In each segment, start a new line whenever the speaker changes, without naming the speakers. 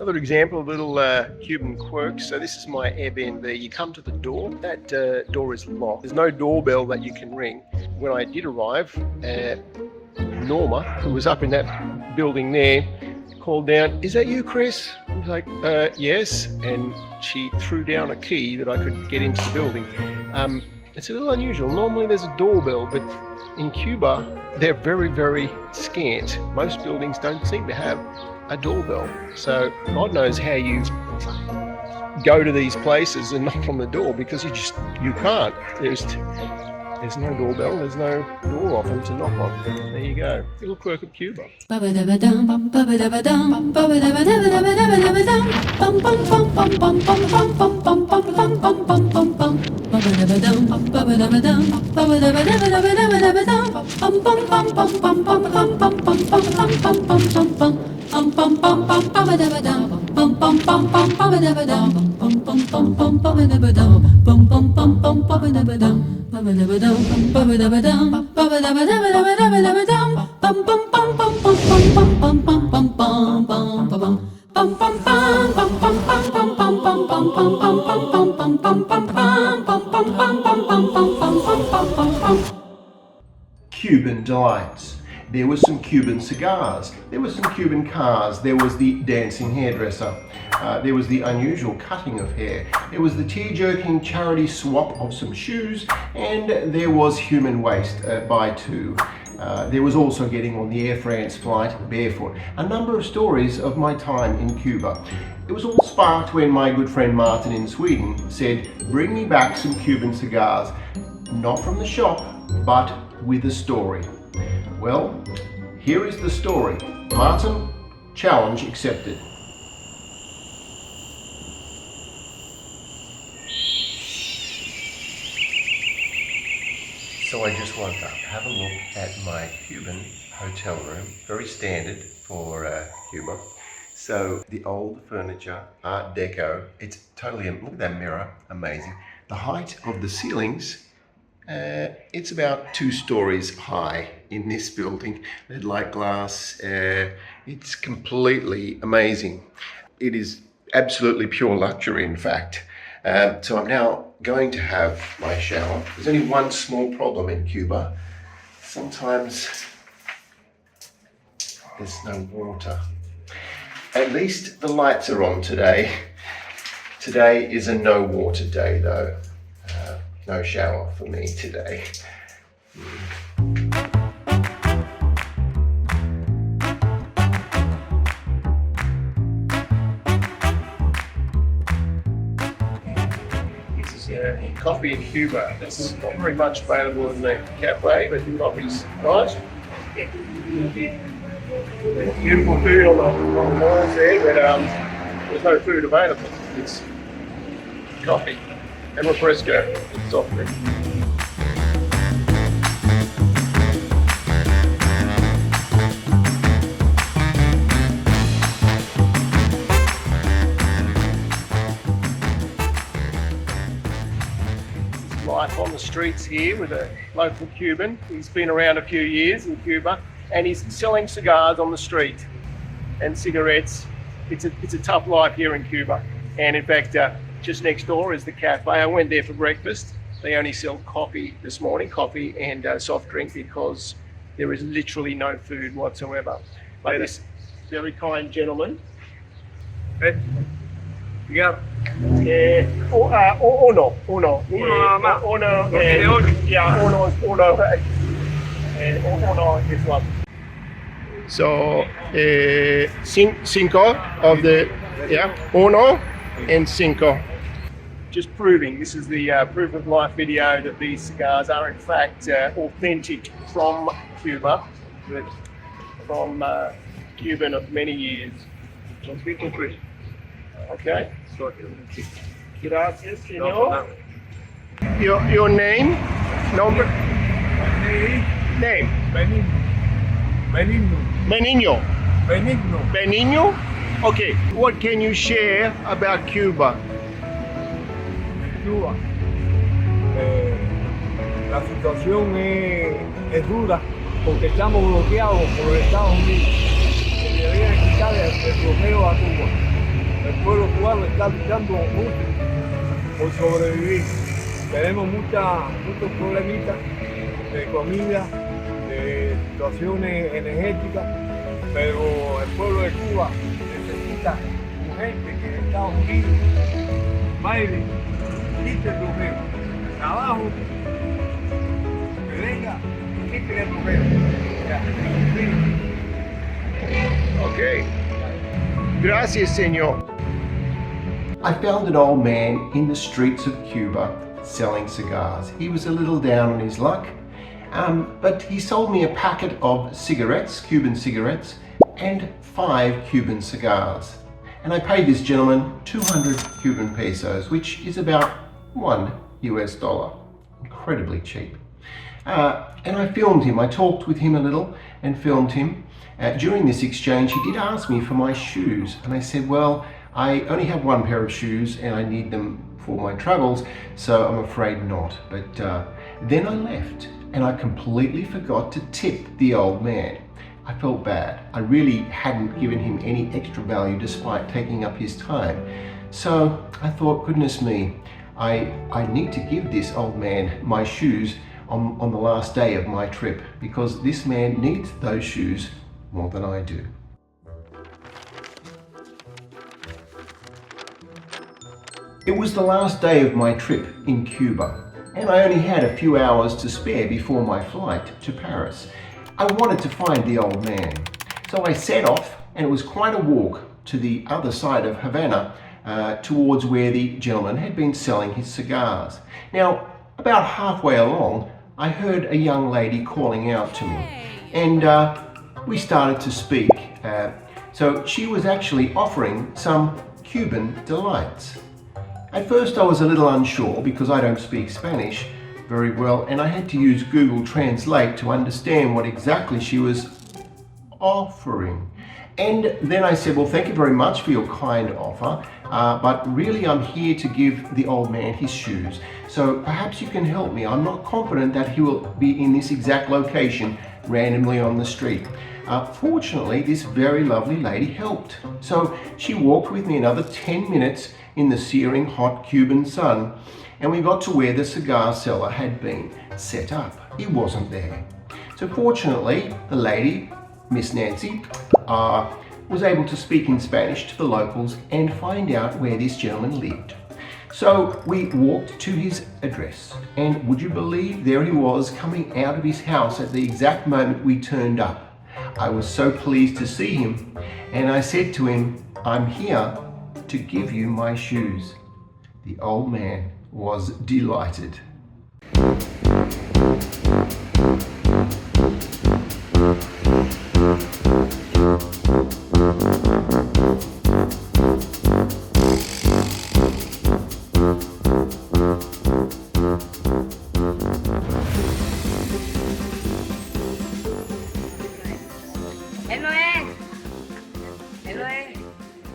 Another example of little Cuban quirks. So this is my Airbnb. You come to the door. That door is locked. There's no doorbell that you can ring. When I did arrive, Norma, who was up in that building there, called down, "Is that you, Chris?" I was like, yes. And she threw down a key that I could get into the building. It's a little unusual. Normally there's a doorbell, but in Cuba, they're very, very scant. Most buildings don't seem to have a doorbell. So God knows how you go to these places and knock on the door, because you can't. There's no doorbell, there's no door often to knock on. There you go. Little quirk of Cuba. Cuban Delights. There was some Cuban cigars, there was some Cuban cars, there was the dancing hairdresser, there was the unusual cutting of hair, there was the tear-jerking charity swap of some shoes, and there was human waste by two. There was also getting on the Air France flight barefoot. A number of stories of my time in Cuba. It was all sparked when my good friend Martin in Sweden said, "Bring me back some Cuban cigars, not from the shop, but with a story." Well, here is the story. Martin, challenge accepted. So I just woke up. Have a look at my Cuban hotel room. Very standard for Cuba. So the old furniture, Art Deco. It's totally, look at that mirror, amazing. The height of the ceilings, it's about 2 stories high in this building. Red light glass, it's completely amazing. It is absolutely pure luxury, in fact. So I'm now going to have my shower. There's only one small problem in Cuba. Sometimes there's no water. At least the lights are on today. Today is a no water day though. No shower for me today. This is coffee in Cuba. It's not very much available in the cafe, but the coffee's nice. There's beautiful food on the lines there, but there's no food available. It's coffee and refresco, soft drink. Life on the streets here with a local Cuban. He's been around a few years in Cuba, and he's selling cigars on the street and cigarettes. It's a tough life here in Cuba. And in fact, just next door is the cafe. I went there for breakfast. They only sell coffee this morning, coffee and soft drink, because there is literally no food whatsoever. But this very kind gentleman.
Yeah.
Uno. Yeah, uno is one. So, cinco of the, uno and cinco. Just proving, this is the proof of life video that these cigars are in fact authentic from Cuba, but from Cuban of many years. Okay. Gracias, señor. Your name? Number? Name? Benigno. Benigno? Okay. What can you share about Cuba?
Cuba. La situación es dura porque estamos bloqueados por los Estados Unidos. Se debería quitar el bloqueo a Cuba. cubano está luchando mucho por sobrevivir. Tenemos muchos problemitas de comida, de situaciones energéticas, pero el pueblo de Cuba necesita gente que en Estados Unidos, baile, quite el bloqueo, trabajo, que venga y quite el bloqueo.
Okay. Gracias, señor. I found an old man in the streets of Cuba selling cigars. He was a little down on his luck, but he sold me a packet of cigarettes, Cuban cigarettes, and 5 Cuban cigars. And I paid this gentleman 200 Cuban pesos, which is about $1 US. Incredibly cheap. And I filmed him. I talked with him a little and filmed him. During this exchange, he did ask me for my shoes, and I said, well, I only have one pair of shoes and I need them for my travels, so I'm afraid not. But then I left and I completely forgot to tip the old man. I felt bad. I really hadn't given him any extra value despite taking up his time. So I thought, goodness me, I need to give this old man my shoes on the last day of my trip, because this man needs those shoes more than I do. It was the last day of my trip in Cuba, and I only had a few hours to spare before my flight to Paris. I wanted to find the old man, so I set off, and it was quite a walk to the other side of Havana, towards where the gentleman had been selling his cigars. Now, about halfway along, I heard a young lady calling out to me, and we started to speak. So she was actually offering some Cuban Delights. At first I was a little unsure because I don't speak Spanish very well, and I had to use Google Translate to understand what exactly she was offering. And then I said, well, thank you very much for your kind offer, but really I'm here to give the old man his shoes. So perhaps you can help me. I'm not confident that he will be in this exact location randomly on the street. Fortunately, this very lovely lady helped. So she walked with me another 10 minutes in the searing hot Cuban sun, and we got to where the cigar seller had been set up. He wasn't there. So fortunately, the lady, Miss Nancy, was able to speak in Spanish to the locals and find out where this gentleman lived. So we walked to his address, and would you believe, there he was coming out of his house at the exact moment we turned up. I was so pleased to see him, and I said to him, I'm here to give you my shoes. The old man was delighted.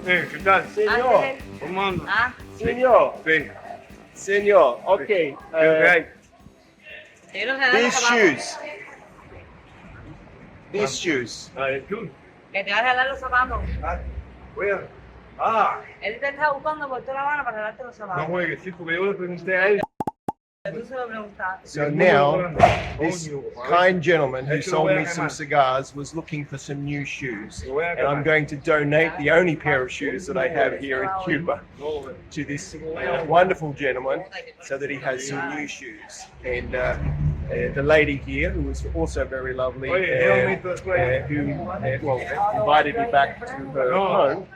¿Qué tal?
Señor,
¿Cómo anda?
señor,
Sí.
señor, okay. These shoes.
Tú.
Que te vas a jalar los zapatos.
Cuidado.
Él te está buscando por toda La Habana para jalarte los
No
zapatos.
juegues, sí, porque yo le pregunté a él.
Tú se lo preguntaste.
So now, this kind gentleman who sold me some cigars was looking for some new shoes. And I'm going to donate the only pair of shoes that I have here in Cuba to this wonderful gentleman so that he has some new shoes. And the lady here, who was also very lovely, who invited me back to her home.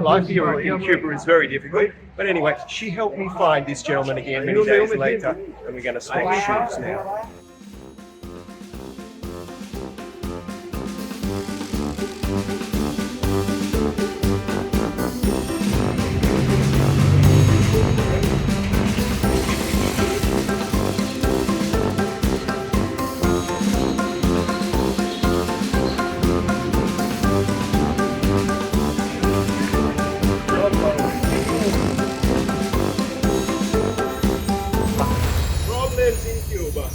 Life here in Cuba is very difficult. But anyway, she helped me find this gentleman again many days later, and we're going to swap shoes now. Problems in Cuba.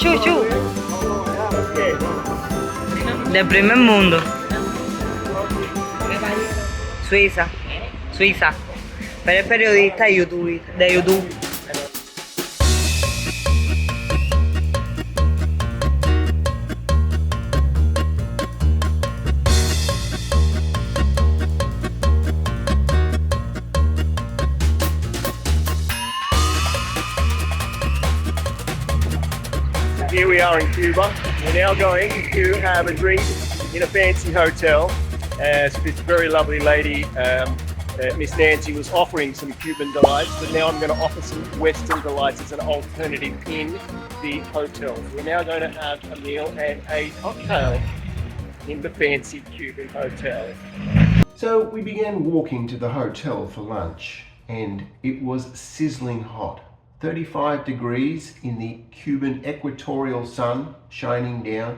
Chu, chu. Del primer mundo. Suiza. Suiza. Pero es periodista de YouTube.
Here we are in Cuba. We're now going to have a drink in a fancy hotel. So this very lovely lady, Miss Nancy, was offering some Cuban Delights, but now I'm going to offer some Western Delights as an alternative in the hotel. We're now going to have a meal and a cocktail in the fancy Cuban hotel. So we began walking to the hotel for lunch, and it was sizzling hot. 35 degrees in the Cuban equatorial sun shining down.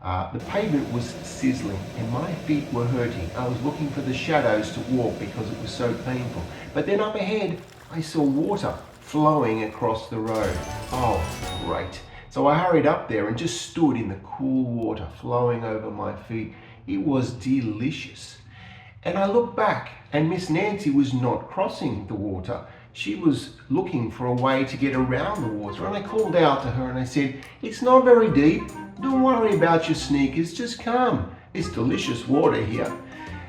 The pavement was sizzling and my feet were hurting. I was looking for the shadows to walk because it was so painful. But then up ahead, I saw water flowing across the road. Oh, great. So I hurried up there and just stood in the cool water flowing over my feet. It was delicious. And I looked back and Miss Nancy was not crossing the water. She was looking for a way to get around the water, and I called out to her and I said, "It's not very deep. Don't worry about your sneakers, just come. It's delicious water here."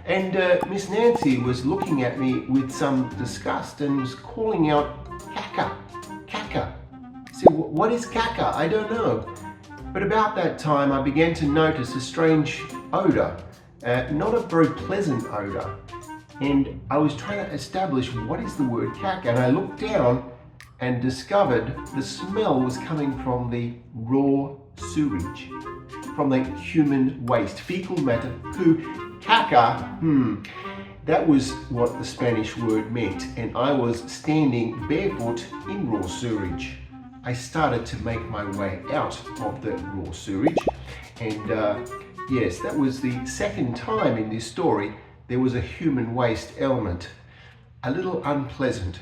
And Miss Nancy was looking at me with some disgust and was calling out, "Caca, caca." I said, "What is caca? I don't know." But about that time I began to notice a strange odor, not a very pleasant odor. And I was trying to establish what is the word caca, and I looked down and discovered the smell was coming from the raw sewage, from the human waste, fecal matter, poo, caca. That was what the Spanish word meant, and I was standing barefoot in raw sewage. I started to make my way out of the raw sewage, and yes, that was the second time in this story there was a human waste element. A little unpleasant,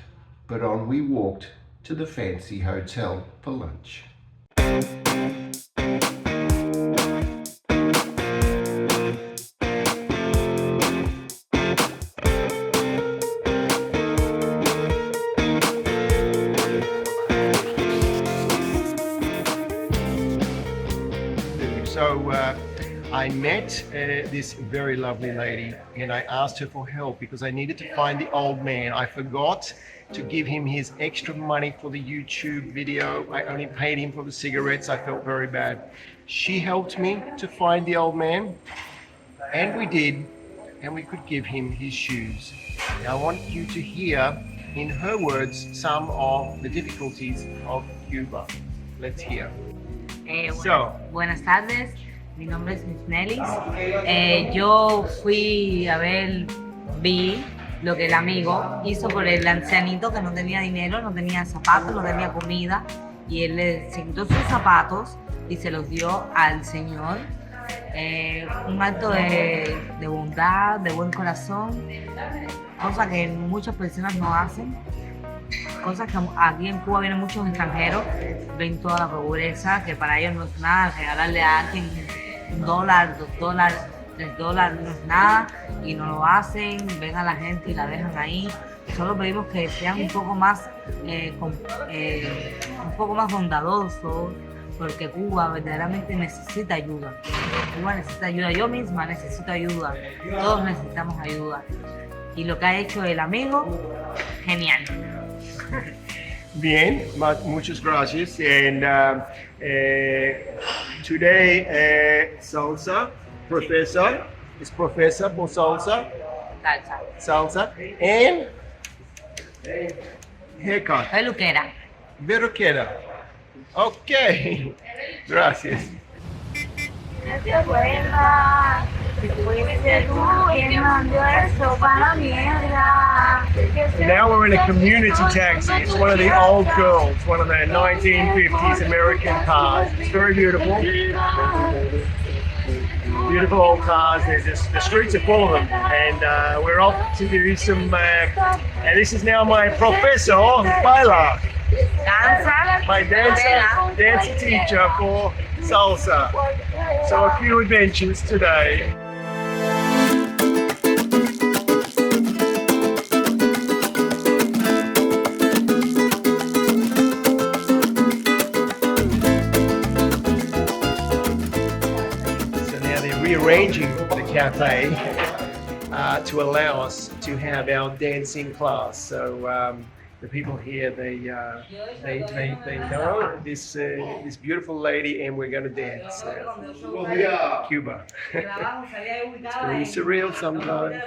but on we walked to the fancy hotel for lunch. So I met this very lovely lady and I asked her for help because I needed to find the old man. I forgot to give him his extra money for the YouTube video. I only paid him for the cigarettes. I felt very bad. She helped me to find the old man, and we did, and we could give him his shoes. Now I want you to hear in her words some of the difficulties of Cuba. Let's hear.
Buenas tardes, mi nombre es Miss Nelis. Yo fui a vi lo que el amigo hizo por el ancianito que no tenía dinero, no tenía zapatos, no tenía comida, y él se quitó sus zapatos y se los dio al Señor. Un acto de bondad, de buen corazón, cosa que muchas personas no hacen. Cosas que aquí en Cuba vienen muchos extranjeros, ven toda la pobreza, que para ellos no es nada, regalarle a alguien $1, $2, $3 no es nada, y no lo hacen, ven a la gente y la dejan ahí. Solo pedimos que sean un poco más bondadosos, porque Cuba verdaderamente necesita ayuda. Cuba necesita ayuda, yo misma necesito ayuda, todos necesitamos ayuda. Y lo que ha hecho el amigo, genial.
Bien, muchas gracias. And today, salsa, professor, is professor for salsa? Salsa. And haircut.
Peluquera.
Peluquera. Okay, gracias. Now we're in a community taxi. It's one of the old girls, one of the 1950s American cars. It's very beautiful. Beautiful old cars. The streets are full of them. And we're off to do some, and this is now my professor, Baila.
Danza.
my dancer teacher for salsa. So a few adventures today. So now they're rearranging the cafe to allow us to have our dancing class. So the people here, they know this beautiful lady, and we're going to dance. Cuba. It's very surreal sometimes.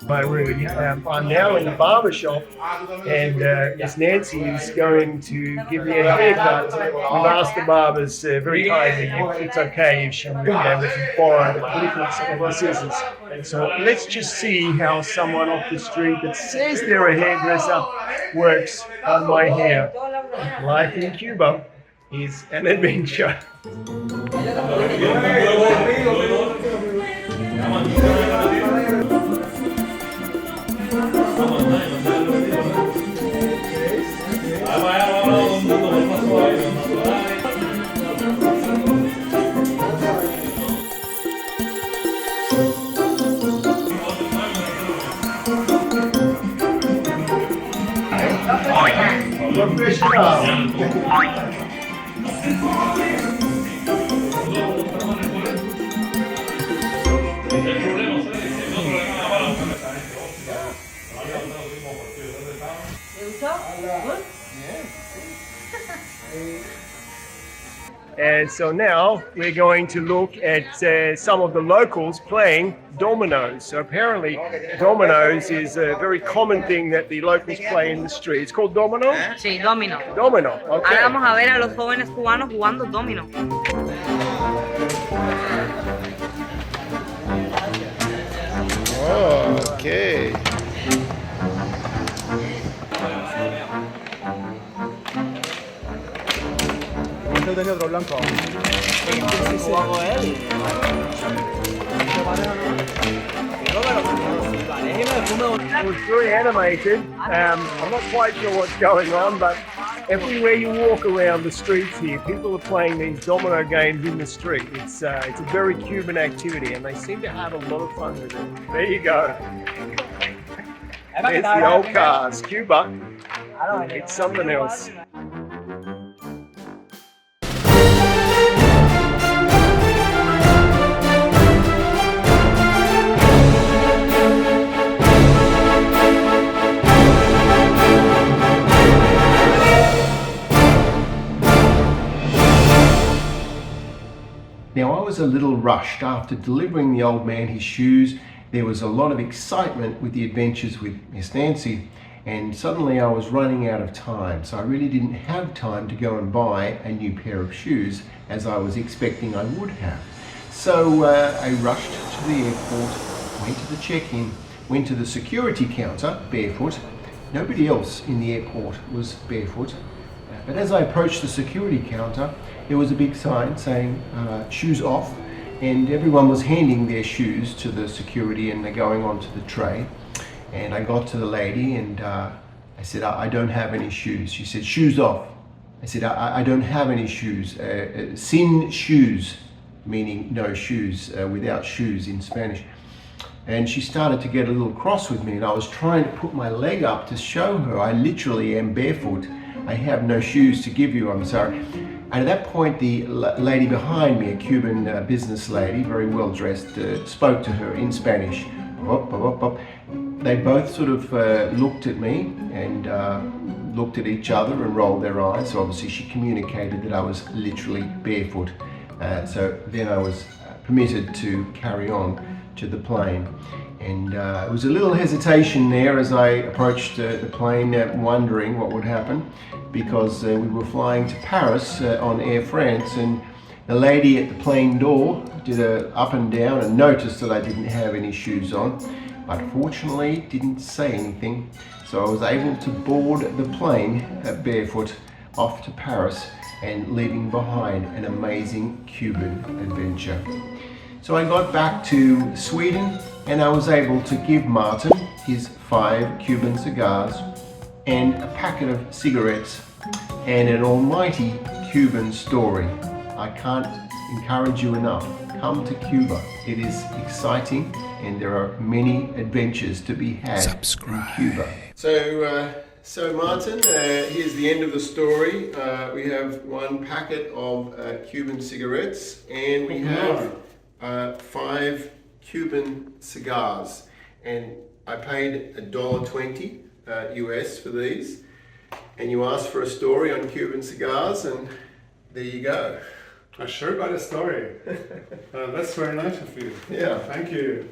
My room. I'm now in the barber shop, and Miss Nancy is going to give me a haircut. We've asked the barbers very kindly if it's okay if she would be able to borrow the clippers and the scissors. So let's just see how someone off the street that says they're a hairdresser works on my hair. Life in Cuba is an adventure. And so now we're going to look at some of the locals playing dominoes. So apparently dominoes is a very common thing that the locals play in the street. It's called domino?
Sí, domino.
Domino, okay.
Ahora vamos a ver a los jóvenes cubanos jugando domino.
Oh, okay.
Tenía otro blanco.
It was very animated. I'm not quite sure what's going on, but everywhere you walk around the streets here, people are playing these domino games in the street. It's a very Cuban activity, and they seem to have a lot of fun with it. There you go. There's the old cars. Cuba, it's something else. Now I was a little rushed. After delivering the old man his shoes, there was a lot of excitement with the adventures with Miss Nancy, and suddenly I was running out of time, so I really didn't have time to go and buy a new pair of shoes as I was expecting I would have. So I rushed to the airport, went to the check-in, went to the security counter barefoot. Nobody else in the airport was barefoot. But as I approached the security counter, there was a big sign saying shoes off, and everyone was handing their shoes to the security and they're going onto the tray. And I got to the lady and I said, I don't have any shoes. She said, shoes off. I said, I don't have any shoes. Sin shoes, meaning no shoes, without shoes in Spanish. And she started to get a little cross with me, and I was trying to put my leg up to show her I literally am barefoot. I have no shoes to give you, I'm sorry. And at that point, the lady behind me, a Cuban business lady, very well dressed, spoke to her in Spanish. They both sort of looked at me and looked at each other and rolled their eyes. So obviously she communicated that I was literally barefoot. So then I was permitted to carry on to the plane. And it was a little hesitation there as I approached the plane, wondering what would happen, because we were flying to Paris on Air France, and the lady at the plane door did a up and down and noticed that I didn't have any shoes on, but fortunately didn't say anything. So I was able to board the plane barefoot off to Paris and leaving behind an amazing Cuban adventure. So I got back to Sweden and I was able to give Martin his 5 Cuban cigars and a packet of cigarettes and an almighty Cuban story. I can't encourage you enough. Come to Cuba. It is exciting and there are many adventures to be had in Cuba. So Martin, here's the end of the story. We have 1 packet of Cuban cigarettes and we have 5 Cuban cigars, and I paid $1.20 US for these, and you asked for a story on Cuban cigars, and there you go.
I sure got a story. That's very nice of you.
Yeah.
Thank you.